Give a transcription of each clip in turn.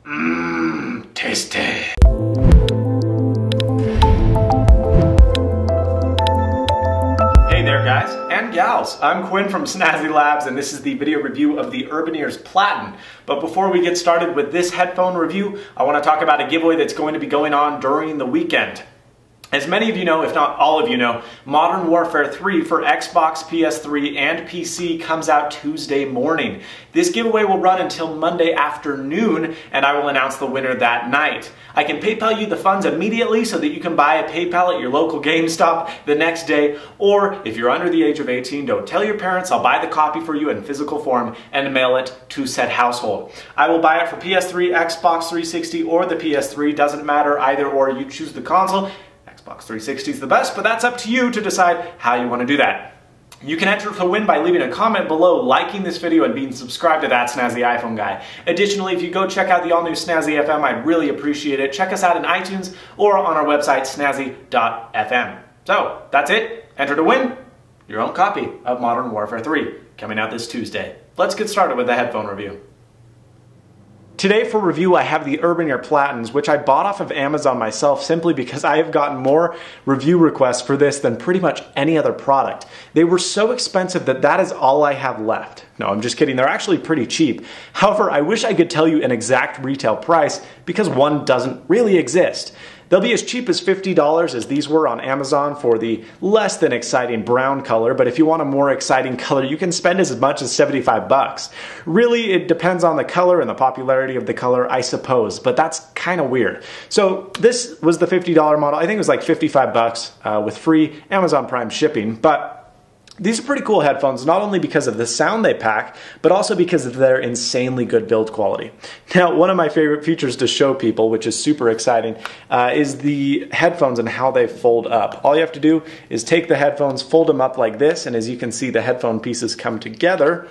Tasty. Hey there guys and gals, I'm Quinn from Snazzy Labs and this is the video review of the Urbanears Plattan. But before we get started with this headphone review, I want to talk about a giveaway that's going to be going on during the weekend. As many of you know, if not all of you know, Modern Warfare 3 for Xbox, PS3, and PC comes out Tuesday morning. This giveaway will run until Monday afternoon, and I will announce the winner that night. I can PayPal you the funds immediately so that you can buy a PayPal at your local GameStop the next day, or if you're under the age of 18, don't tell your parents, I'll buy the copy for you in physical form and mail it to said household. I will buy it for PS3, Xbox 360, or the PS3, doesn't matter either or, you choose the console. Xbox 360 is the best, but that's up to you to decide how you want to do that. You can enter to win by leaving a comment below, liking this video, and being subscribed to That Snazzy iPhone Guy. Additionally, if you go check out the all-new Snazzy FM, I'd really appreciate it. Check us out in iTunes or on our website, snazzy.fm. So, that's it. Enter to win your own copy of Modern Warfare 3, coming out this Tuesday. Let's get started with the headphone review. Today for review I have the Urbanears Plattans, which I bought off of Amazon myself simply because I have gotten more review requests for this than pretty much any other product. They were so expensive that is all I have left. No, I'm just kidding, they're actually pretty cheap. However, I wish I could tell you an exact retail price because one doesn't really exist. They'll be as cheap as $50 as these were on Amazon for the less than exciting brown color, but if you want a more exciting color, you can spend as much as 75 bucks. Really, it depends on the color and the popularity of the color, I suppose, but that's kind of weird. So this was the $50 model. I think it was like 55 bucks with free Amazon Prime shipping, but these are pretty cool headphones, not only because of the sound they pack, but also because of their insanely good build quality. Now, one of my favorite features to show people, which is super exciting, is the headphones and how they fold up. All you have to do is take the headphones, fold them up like this, and as you can see, the headphone pieces come together.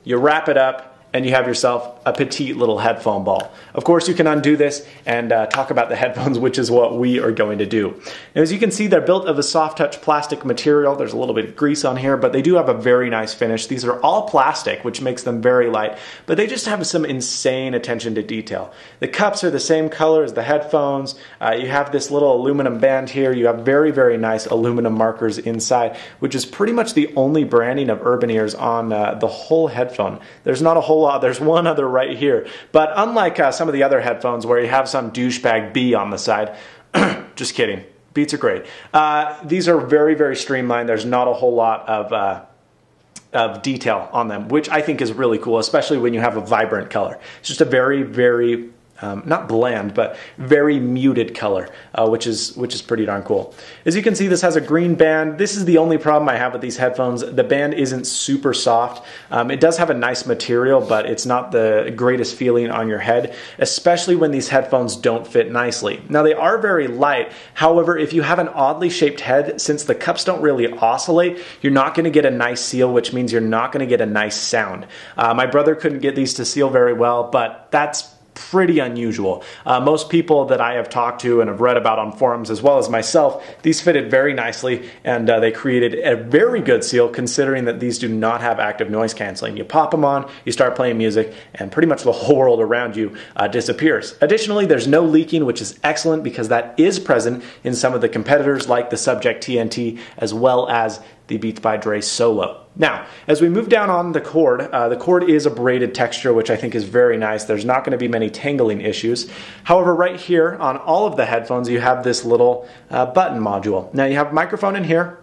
You wrap it up, and you have yourself a petite little headphone ball. Of course, you can undo this and talk about the headphones, which is what we are going to do. Now, as you can see, they're built of a soft touch plastic material. There's a little bit of grease on here, but they do have a very nice finish. These are all plastic, which makes them very light, but they just have some insane attention to detail. The cups are the same color as the headphones. You have this little aluminum band here. You have very, very nice aluminum markers inside, which is pretty much the only branding of Urbanears on the whole headphone. There's not a whole lot. There's one other right here. But unlike some of the other headphones where you have some douchebag B on the side, just kidding. Beats are great. These are very, very streamlined. There's not a whole lot of detail on them, which I think is really cool, especially when you have a vibrant color. It's just a very, very not bland, but very muted color, which is pretty darn cool. As you can see, this has a green band. This is the only problem I have with these headphones. The band isn't super soft. It does have a nice material, but it's not the greatest feeling on your head, especially when these headphones don't fit nicely. Now, they are very light. However, if you have an oddly shaped head, since the cups don't really oscillate, you're not going to get a nice seal, which means you're not going to get a nice sound. My brother couldn't get these to seal very well, but that's pretty unusual. Most people that I have talked to and have read about on forums, as well as myself, these fitted very nicely, and they created a very good seal considering that these do not have active noise canceling. You pop them on, you start playing music, and pretty much the whole world around you disappears. Additionally, there's no leaking, which is excellent because that is present in some of the competitors like the Subject TNT, as well as the Beats by Dre Solo. Now, as we move down on the cord is a braided texture, which I think is very nice. There's not going to be many tangling issues. However, right here on all of the headphones, you have this little button module. Now, you have a microphone in here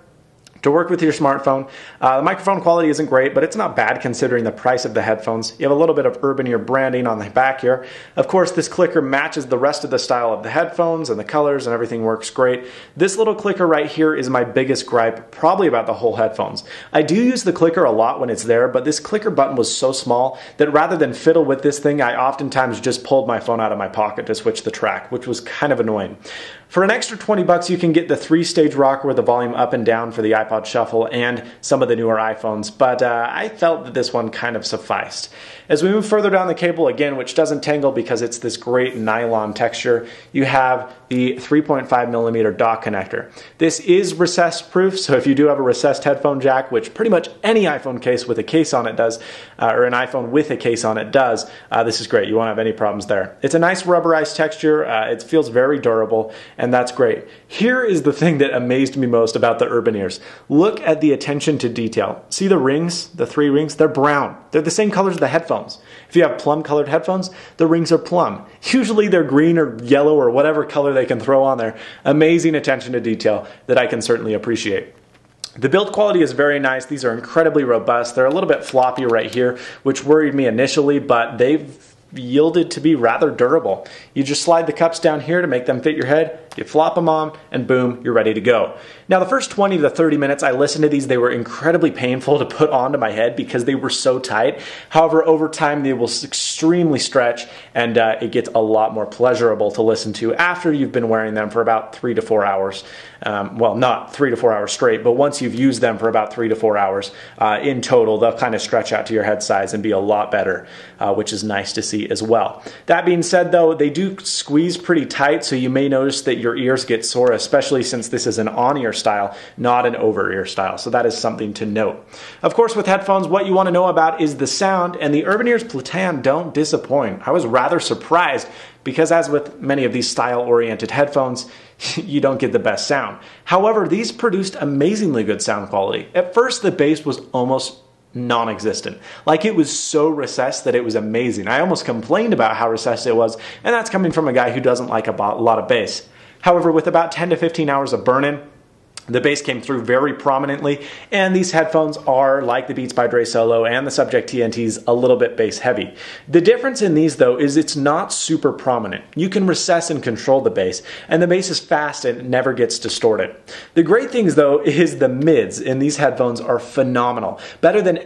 to work with your smartphone. The microphone quality isn't great, but it's not bad considering the price of the headphones. You have a little bit of Urbanears branding on the back here. Of course, this clicker matches the rest of the style of the headphones, and the colors and everything works great. This little clicker right here is my biggest gripe, probably about the whole headphones. I do use the clicker a lot when it's there, but this clicker button was so small that rather than fiddle with this thing, I oftentimes just pulled my phone out of my pocket to switch the track, which was kind of annoying. For an extra 20 bucks, you can get the 3-stage rocker with the volume up and down for the iPod iPod Shuffle and some of the newer iPhones, but I felt that this one kind of sufficed. As we move further down the cable, again, which doesn't tangle because it's this great nylon texture, you have the 3.5mm dock connector. This is recessed proof, so if you do have a recessed headphone jack, which pretty much any iPhone case with a case on it does, or an iPhone with a case on it does, this is great. You won't have any problems there. It's a nice rubberized texture. It feels very durable, and that's great. Here is the thing that amazed me most about the Urbanears. Look at the attention to detail. See the rings, the 3 rings? They're brown. They're the same colors as the headphones. If you have plum-colored headphones, the rings are plum. Usually they're green or yellow or whatever color they can throw on there. Amazing attention to detail that I can certainly appreciate. The build quality is very nice. These are incredibly robust. They're a little bit floppy right here, which worried me initially, but they've yielded to be rather durable. You just slide the cups down here to make them fit your head, you flop them on, and boom, you're ready to go. Now the first 20 to 30 minutes I listened to these, they were incredibly painful to put onto my head because they were so tight. However, over time they will extremely stretch, and it gets a lot more pleasurable to listen to after you've been wearing them for about 3 to 4 hours. Well, not 3 to 4 hours straight, but once you've used them for about 3 to 4 hours in total, they'll kind of stretch out to your head size and be a lot better, which is nice to see as well. That being said though, they do squeeze pretty tight, so you may notice that your ears get sore, especially since this is an on-ear style, not an over-ear style, so that is something to note. Of course, with headphones, what you want to know about is the sound, and the Urbanears Plattan don't disappoint. I was rather surprised because, as with many of these style-oriented headphones, you don't get the best sound. However, these produced amazingly good sound quality. At first, the bass was almost non-existent. Like, it was so recessed that it was amazing. I almost complained about how recessed it was, and that's coming from a guy who doesn't like a lot of bass. However, with about 10 to 15 hours of burn-in, the bass came through very prominently, and these headphones are, like the Beats by Dre Solo and the Subject TNTs, a little bit bass heavy. The difference in these though is it's not super prominent. You can recess and control the bass, and the bass is fast and it never gets distorted. The great things though is the mids in these headphones are phenomenal. Better than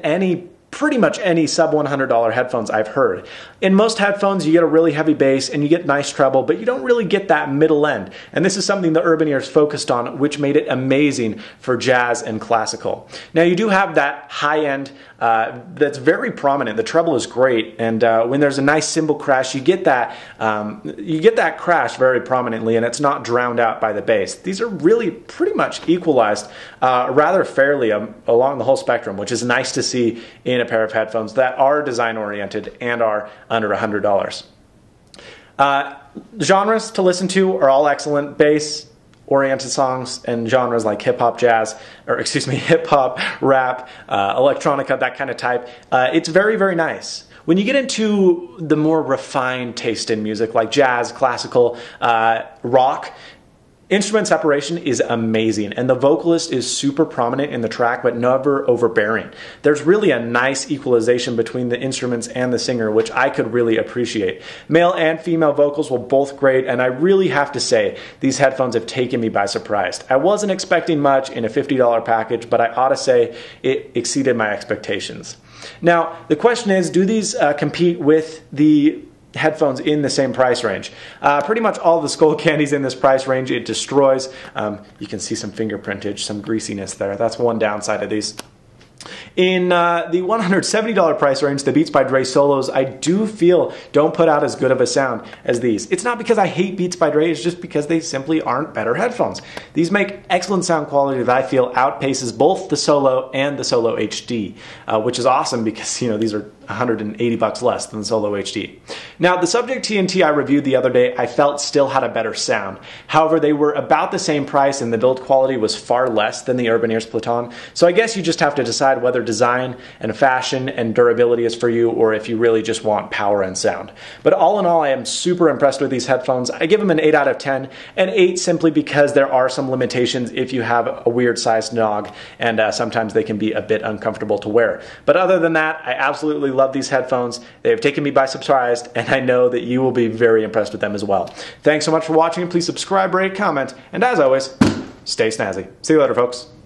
pretty much any sub $100 headphones I've heard. In most headphones, you get a really heavy bass and you get nice treble, but you don't really get that middle end. And this is something the Urbanears focused on, which made it amazing for jazz and classical. Now, you do have that high end that's very prominent. The treble is great, and when there's a nice cymbal crash, you get that crash very prominently, and it's not drowned out by the bass. These are really pretty much equalized rather fairly along the whole spectrum, which is nice to see in a pair of headphones that are design-oriented and are under $100. Genres to listen to are all excellent. Bass-oriented songs and genres like hip-hop, jazz, or excuse me, hip-hop, rap, electronica, that kind of type. It's very, very nice. When you get into the more refined taste in music like jazz, classical, rock, instrument separation is amazing, and the vocalist is super prominent in the track but never overbearing. There's really a nice equalization between the instruments and the singer, which I could really appreciate. Male and female vocals were both great, and I really have to say these headphones have taken me by surprise. I wasn't expecting much in a $50 package, but I ought to say it exceeded my expectations. Now, the question is, do these compete with the headphones in the same price range? Pretty much all the Skull Candies in this price range it destroys. You can see some fingerprintage, some greasiness there. That's one downside of these. In the $170 price range, the Beats by Dre Solos, I do feel don't put out as good of a sound as these. It's not because I hate Beats by Dre, it's just because they simply aren't better headphones. These make excellent sound quality that I feel outpaces both the Solo and the Solo HD, which is awesome because, you know, these are $180 less than the Solo HD. Now, the Subject TNT I reviewed the other day, I felt still had a better sound. However, they were about the same price and the build quality was far less than the Urbanears Plattan. So I guess you just have to decide whether design and fashion and durability is for you, or if you really just want power and sound. But all in all, I am super impressed with these headphones. I give them an 8 out of 10, and 8 simply because there are some limitations if you have a weird sized nog, and sometimes they can be a bit uncomfortable to wear. But other than that, I absolutely love these headphones. They have taken me by surprise, and I know that you will be very impressed with them as well. Thanks so much for watching. Please subscribe, rate, comment, and as always, stay snazzy. See you later, folks.